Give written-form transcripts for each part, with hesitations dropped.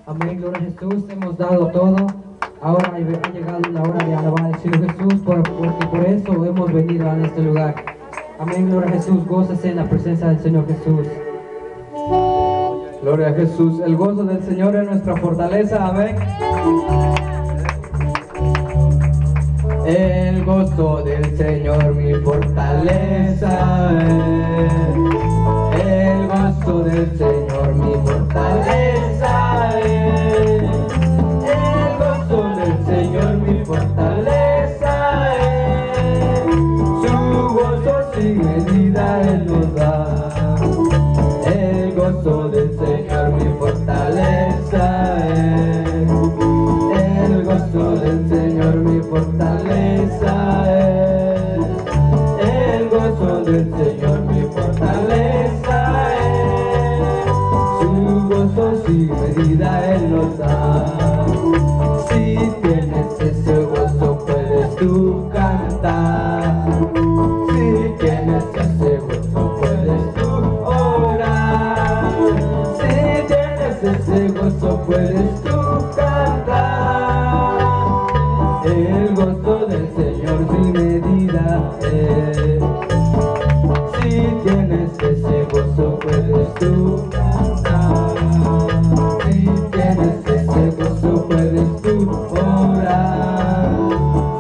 Amén, gloria a Jesús, hemos dado todo. Ahora ha llegado la hora de alabar al Señor Jesús, porque por eso hemos venido a este lugar. Amén, gloria a Jesús, gózase en la presencia del Señor Jesús. Gloria a Jesús, el gozo del Señor es nuestra fortaleza, amén. El gozo del Señor mi fortaleza es. El gozo del Señor mi fortaleza es. El gozo del Señor mi fortaleza es. Su gozo sin medida Él nos da. El gozo del Señor mi fortaleza es. El gozo del Señor mi fortaleza es. El gozo del Señor mi fortaleza es. Su gozo sin medida Él nos da. Si tienes ese gozo puedes tú cantar. Si tienes ese gozo puedes tú orar. Si tienes ese gozo puedes tú cantar. El gozo del Señor sin medida es. Si tienes ese gozo puedes tú cantar. Si tienes ese gozo puedes tú orar.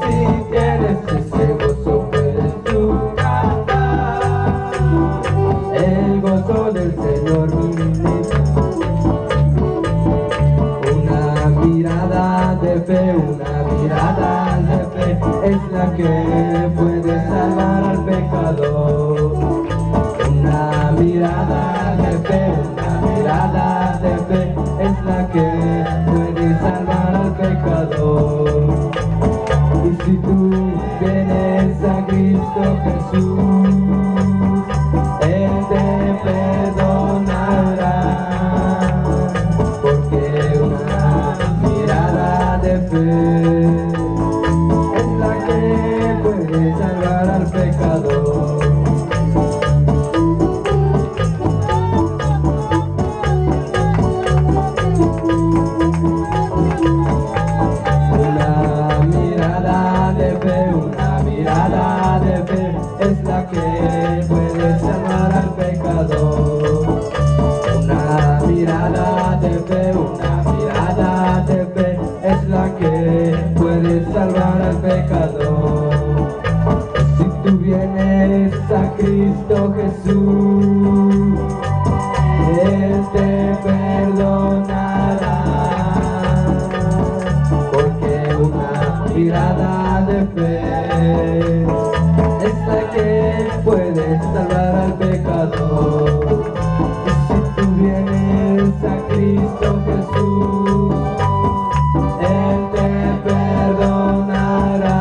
Si tienes ese gozo puedes tú cantar. El gozo del Señor mi vida. Una mirada de fe, una mirada de fe es la que puede salvar al pecador. Una mirada de fe, una mirada de fe es la que puede salvar al pecador. Y si tú vienes a Cristo Jesús, Él te perdonará. Porque una mirada de fe es la que puede salvar al pecador. Una mirada de fe es la que puede salvar al pecador. Una mirada de fe, una mirada de fe es la que puede salvar al pecador. Si tú vienes a Cristo Jesús, Él te perdonará. Porque una mirada de fe es la que puede salvar al pecador. Si tú vienes a Cristo Jesús, Él te perdonará.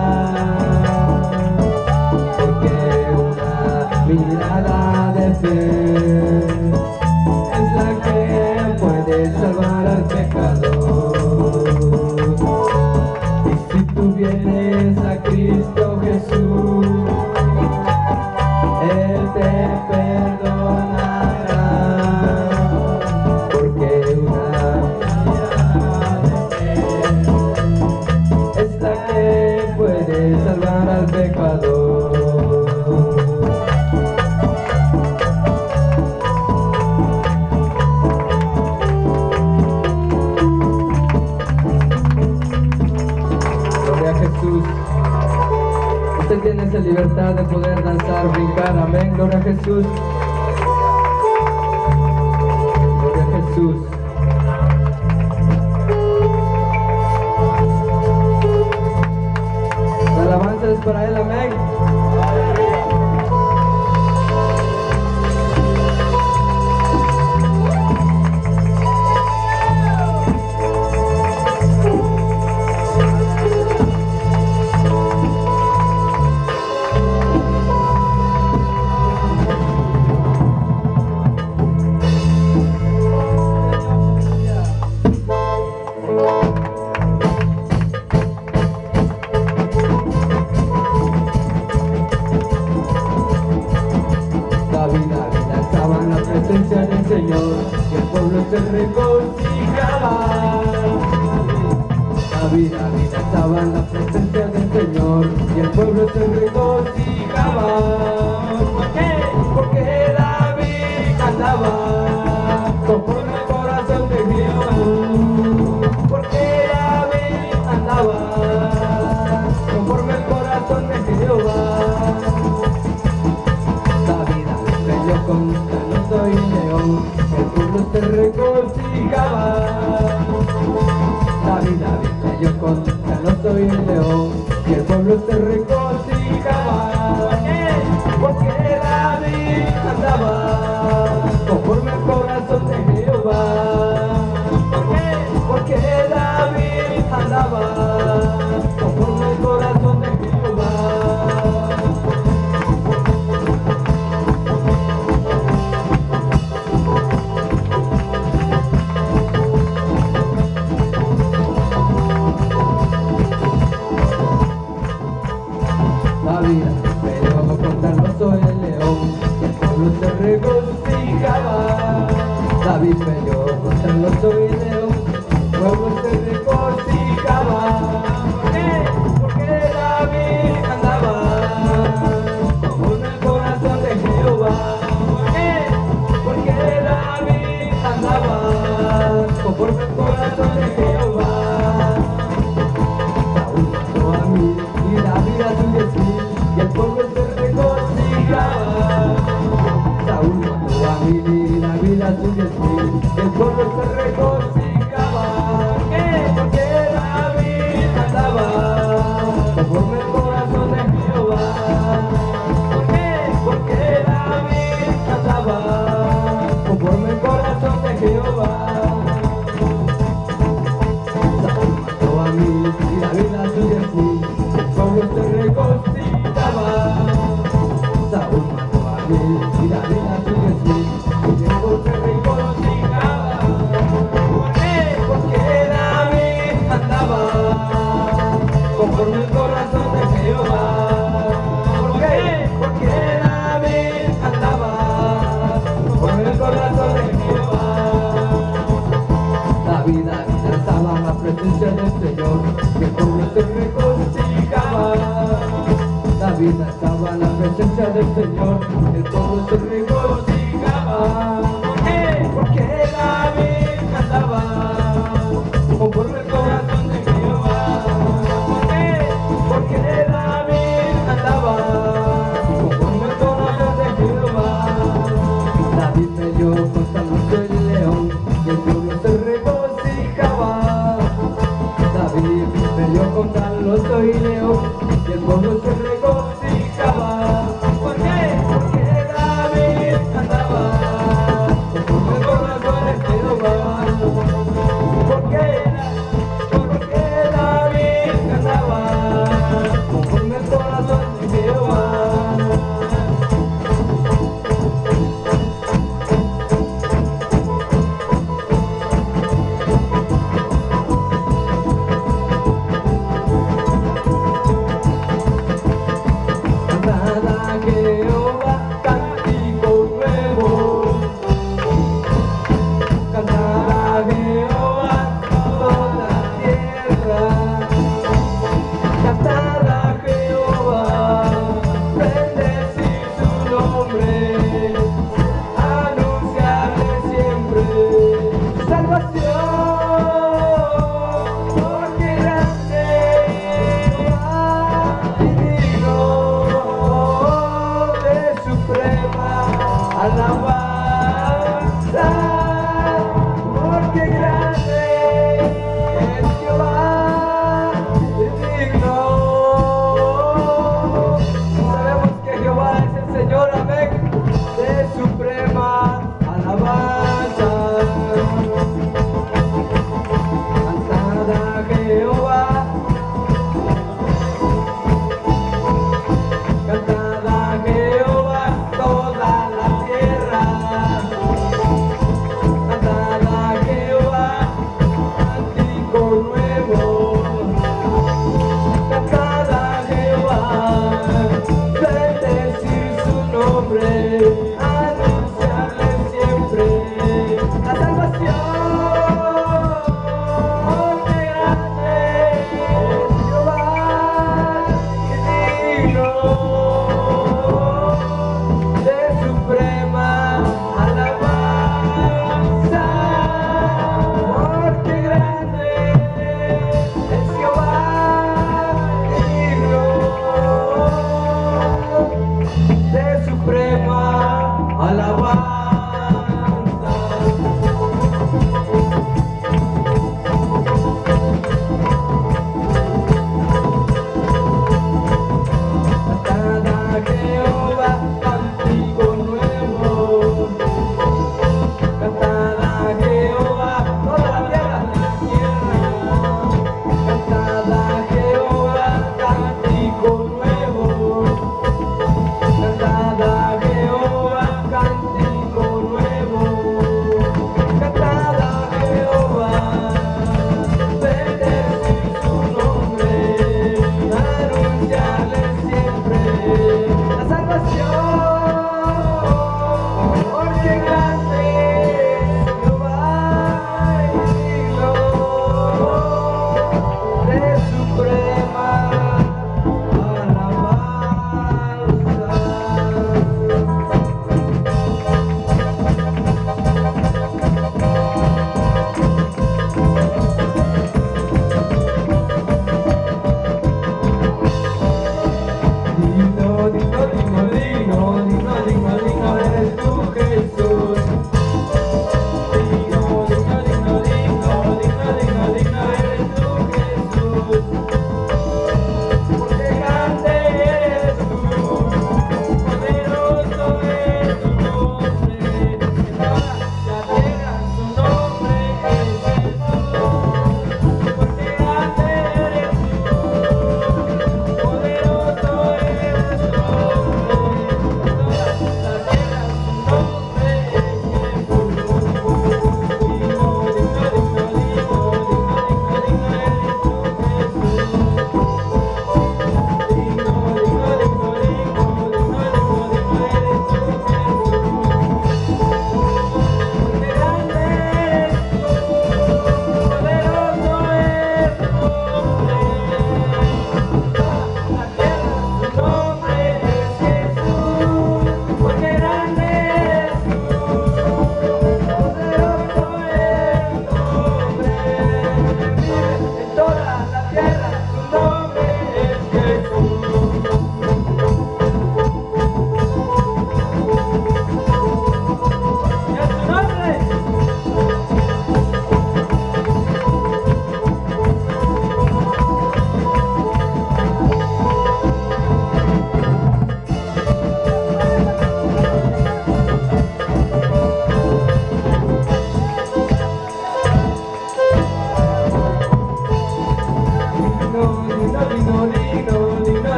Porque una mirada de fe es la que puede salvar al pecador. Y si tú vienes a Cristo Jesús, Él te perdonará. Porque una mirada de fe es la que puede salvar al pecador. Gloria a Jesús. Usted tiene esa libertad de poder danzar, brincar, amén, gloria a Jesús. Gloria a Jesús. La alabanza es para Él, amén. regocijaba. David estaba en la presencia del Señor y el pueblo se regocijaba. ¿Por qué? Porque David andaba conforme al corazón de Jehová. Porque David andaba conforme al corazón de Jehová. David peleó contra el oso y el león, el pueblo se regocijaba. David peleó contra el oso y el león, y el pueblo se regocijaba. ¿Por qué? Porque David andaba conforme al corazón de Jehová. ¿Por qué? Porque David andaba conforme al corazón de Jehová. David peleó contra el oso y el león, y el pueblo se regocijaba. David peleó contra el oso y el león, el pueblo se regocijaba. ¿Por qué? Porque David andaba conforme al corazón de Jehová. ¿Por qué? Porque David andaba conforme al corazón de Jehová. Saúl mató a mí y David a sus 10,000, y el pueblo se regocijaba. Saúl mató a mí y David a sus 10,000, y el pueblo se regocijaba. ¿Por qué? Porque David andaba conforme al corazón de Jehová. ¿Por qué? Porque David andaba conforme al corazón de Jehová. Saúl mató a mí y David a sus 10,000, el pueblo se regocijaba. Saúl mató a mí y David a sus 10,000, y el pueblo se regocijaba. ¿Por qué? Porque David andaba conforme al corazón de Jehová. ¿Por qué? Porque David andaba conforme al corazón de Jehová. David estaba en la presencia del Señor, y el pueblo se regocijaba. David estaba en la presencia del Señor, y el pueblo se regocijaba. ¿Por qué? Porque David andaba conforme al corazón de Jehová. ¿Por qué? Porque David andaba conforme al corazón de Jehová. David peleó contra el oso y el león, y el pueblo se regocijaba. David peleó contra el oso y el león, y el pueblo se regocijaba. ¿Por qué? Porque David andaba conforme al corazón de Jehová. ¿Por qué? Porque David andaba conforme al corazón de Jehová. Cantada Jehová, cántico nuevo. Cantada Jehová, toda la tierra. Cantada Jehová, bendecir su nombre. Anunciarle siempre salvación. Porque grande Jehová y digno de suprema alabanza. Porque grande es Jehová y digno. Sabemos que Jehová es el Señor, amén, de suprema alabanza.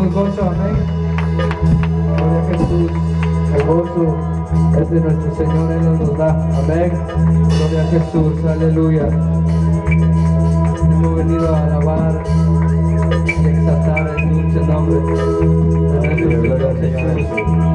el gozo, amén. Gloria a Jesús, el gozo es de nuestro Señor, Él nos da, amén. Gloria a Jesús, aleluya. Hemos venido a alabar y exaltar el dulce nombre de nuestro Señor Jesús.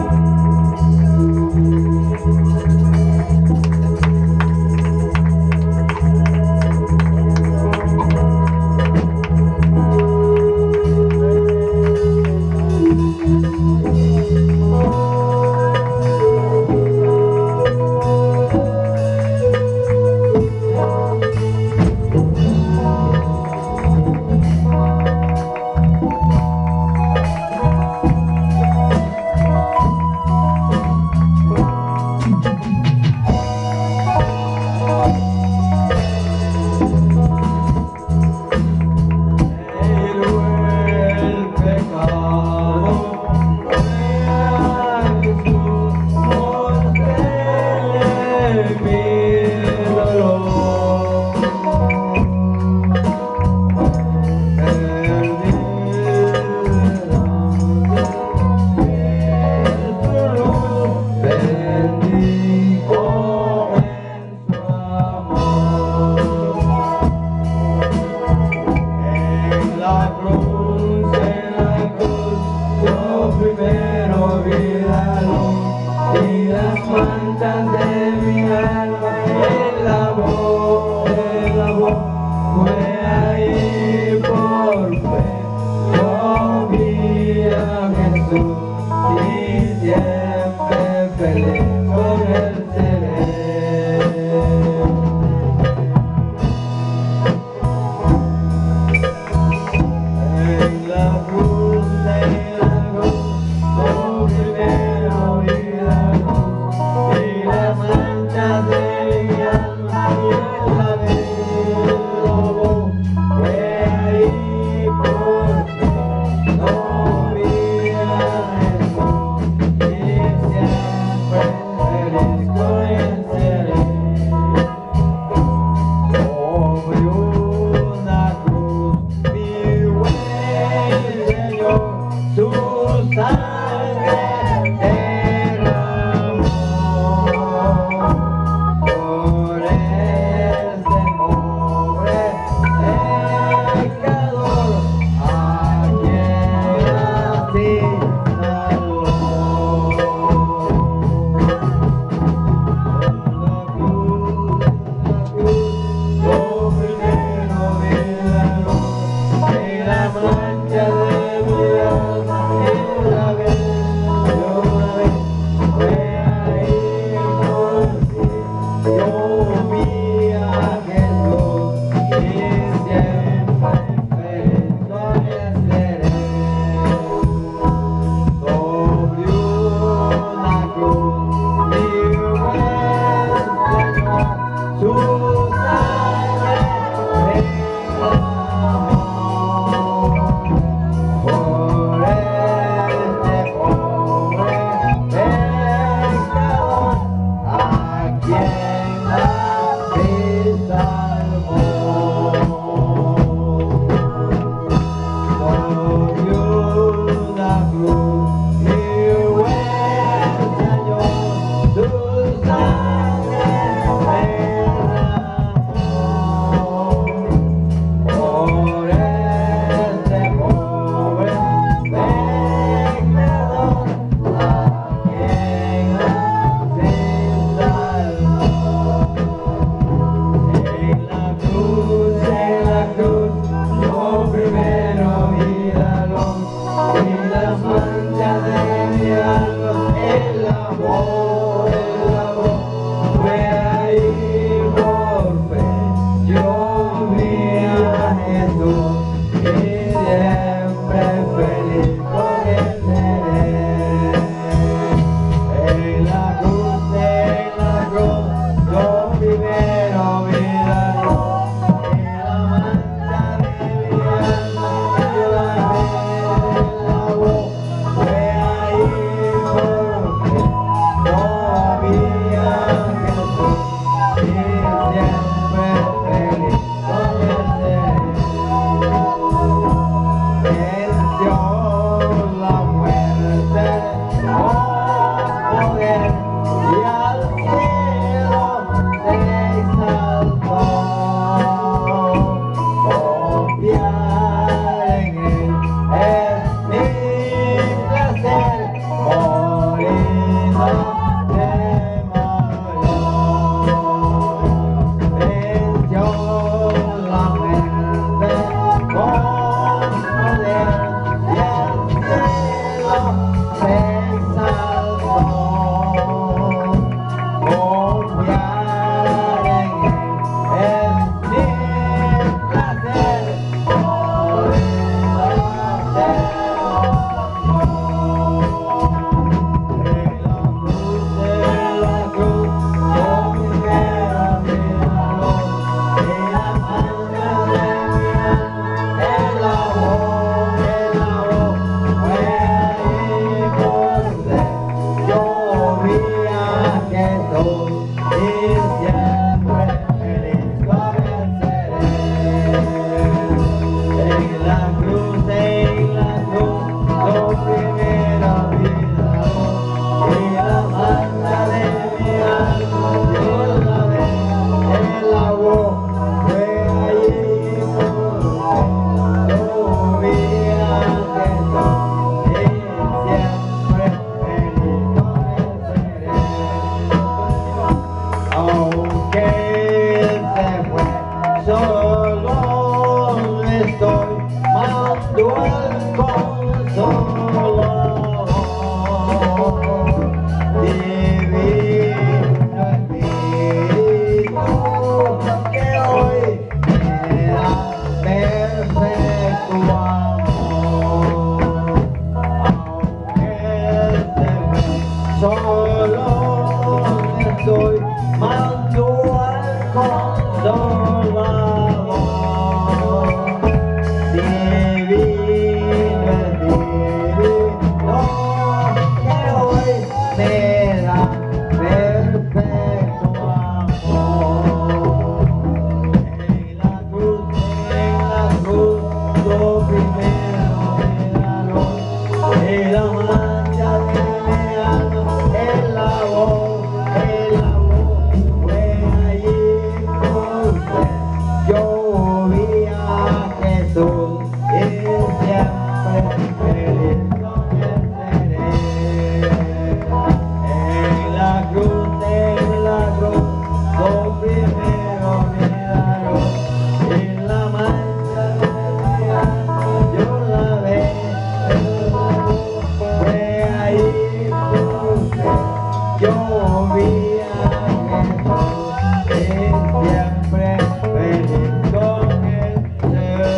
solo estoy mando el consolador divino Espíritu que hoy me da perfecto amor, aunque solo estoy mando al consolador divino Espíritu que hoy me da perfecto amor. En la cruz, lo primero me ganó, en la mancha de mi alma, en la voz fue allí con usted. Yo vi a Jesús y siempre feliz con él seré. En la cruz, lo primero me ganó, en la mancha de mi alma yo la ve, fue ahí con usted. Yo vi a Jesús y siempre feliz con él seré.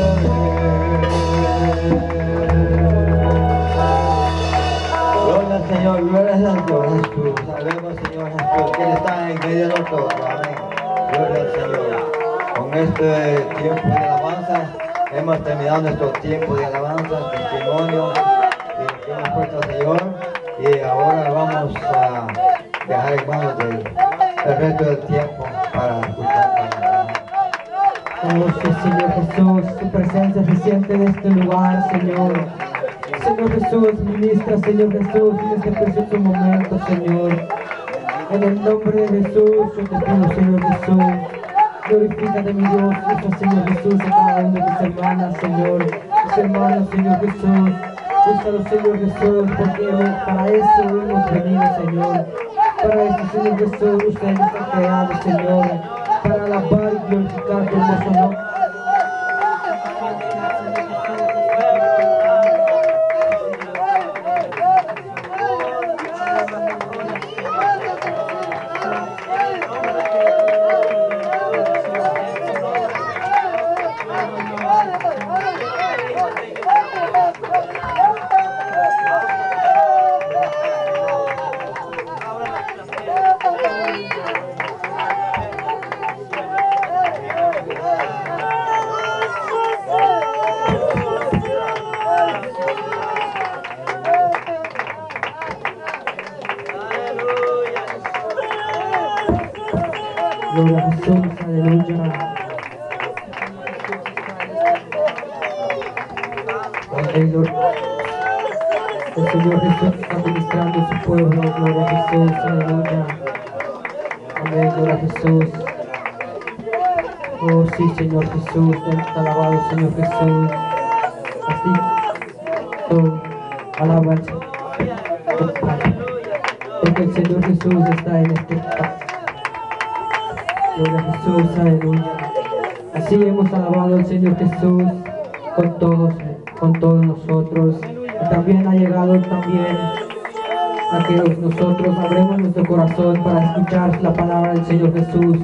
Gloria al Señor, gloria al Señor Jesús. Sabemos, Señor Jesús, que Él está en medio de nosotros. Amén. Gloria al Señor. Con este tiempo de alabanza, hemos terminado nuestro tiempo de alabanza, testimonio, y una fuerza al Señor. Y ahora vamos a dejar en manos del resto del tiempo para escuchar palabra. Oh, sí, Señor Jesús, tu presencia se siente en este lugar, Señor. Señor Jesús, ministra, Señor Jesús, en este precioso momento, Señor. En el nombre de Jesús, yo te pido, Señor Jesús, glorifícate, mi Dios, usa, Señor Jesús, a cada una de mis hermanas, Señor. Mis hermanos, Señor Jesús, úsalo, Señor Jesús, porque para eso hemos venido, Señor. Para eso, Señor Jesús, usted nos ha creado, Señor, para alabar y glorificar tu hermoso nombre. Gloria a Jesús, aleluya. El Señor Jesús está ministrando a su pueblo. Gloria a Jesús, aleluya. Amén, gloria a Jesús. Oh sí, Señor Jesús, te alabado, Señor Jesús. Así, tú alabanza. Porque el Señor Jesús está en este lugar. Gloria a Jesús, aleluya. Así hemos alabado al Señor Jesús con todos nosotros. Y también ha llegado también a que nosotros abremos nuestro corazón para escuchar la palabra del Señor Jesús.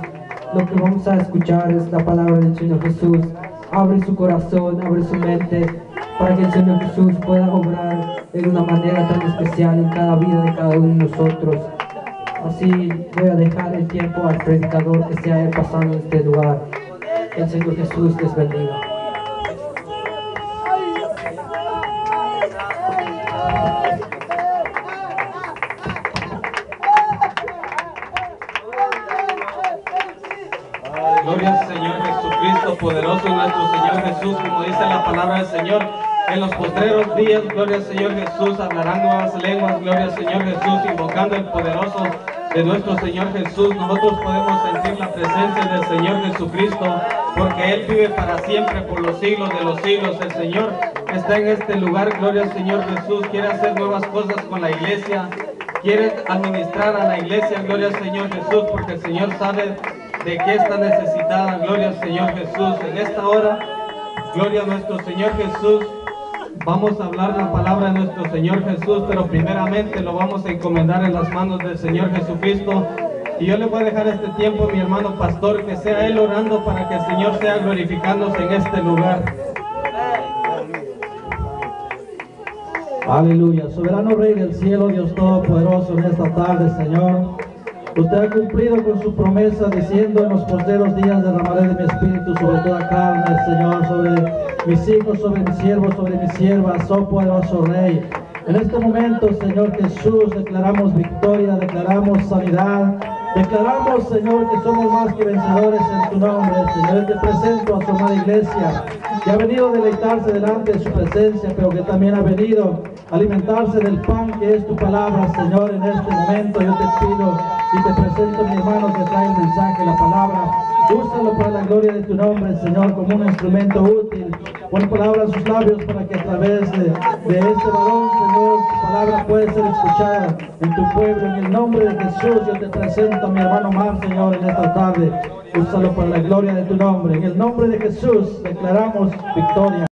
Lo que vamos a escuchar es la palabra del Señor Jesús. Abre su corazón, abre su mente, para que el Señor Jesús pueda obrar de una manera tan especial en cada vida de cada uno de nosotros. Así voy a dejar el tiempo al predicador que se haya pasado en este lugar. Que el Señor Jesús les bendiga. Gloria al Señor Jesucristo, poderoso nuestro Señor Jesús, como dice la palabra del Señor. En los postreros días, gloria al Señor Jesús, hablarán nuevas lenguas, gloria al Señor Jesús, invocando el poderoso de nuestro Señor Jesús. Nosotros podemos sentir la presencia del Señor Jesucristo, porque Él vive para siempre, por los siglos de los siglos. El Señor está en este lugar, gloria al Señor Jesús, quiere hacer nuevas cosas con la iglesia, quiere administrar a la iglesia, gloria al Señor Jesús, porque el Señor sabe de qué está necesitada. Gloria al Señor Jesús. En esta hora, gloria a nuestro Señor Jesús. Vamos a hablar la palabra de nuestro Señor Jesús, pero primeramente lo vamos a encomendar en las manos del Señor Jesucristo. Y yo le voy a dejar este tiempo a mi hermano pastor, que sea él orando para que el Señor sea glorificándose en este lugar. Aleluya. Soberano Rey del cielo, Dios Todopoderoso, en esta tarde, Señor, usted ha cumplido con su promesa diciendo: en los postreros días derramaré de mi espíritu sobre toda carne, Señor, sobre mis hijos, sobre mis siervos, sobre mis siervas, oh poderoso Rey. En este momento, Señor Jesús, declaramos victoria, declaramos sanidad, declaramos, Señor, que somos más que vencedores en tu nombre. Señor, te presento a su amada iglesia, que ha venido a deleitarse delante de su presencia, pero que también ha venido a alimentarse del pan que es tu palabra. Señor, en este momento yo te pido y te presento a mi hermano que trae el mensaje, la palabra. Úsalo para la gloria de tu nombre, Señor, como un instrumento útil. Pon palabra en sus labios para que a través de este varón, Señor, tu palabra puede ser escuchada en tu pueblo. En el nombre de Jesús yo te presento a mi hermano Mar, Señor, en esta tarde. Úsalo para la gloria de tu nombre. En el nombre de Jesús declaramos victoria.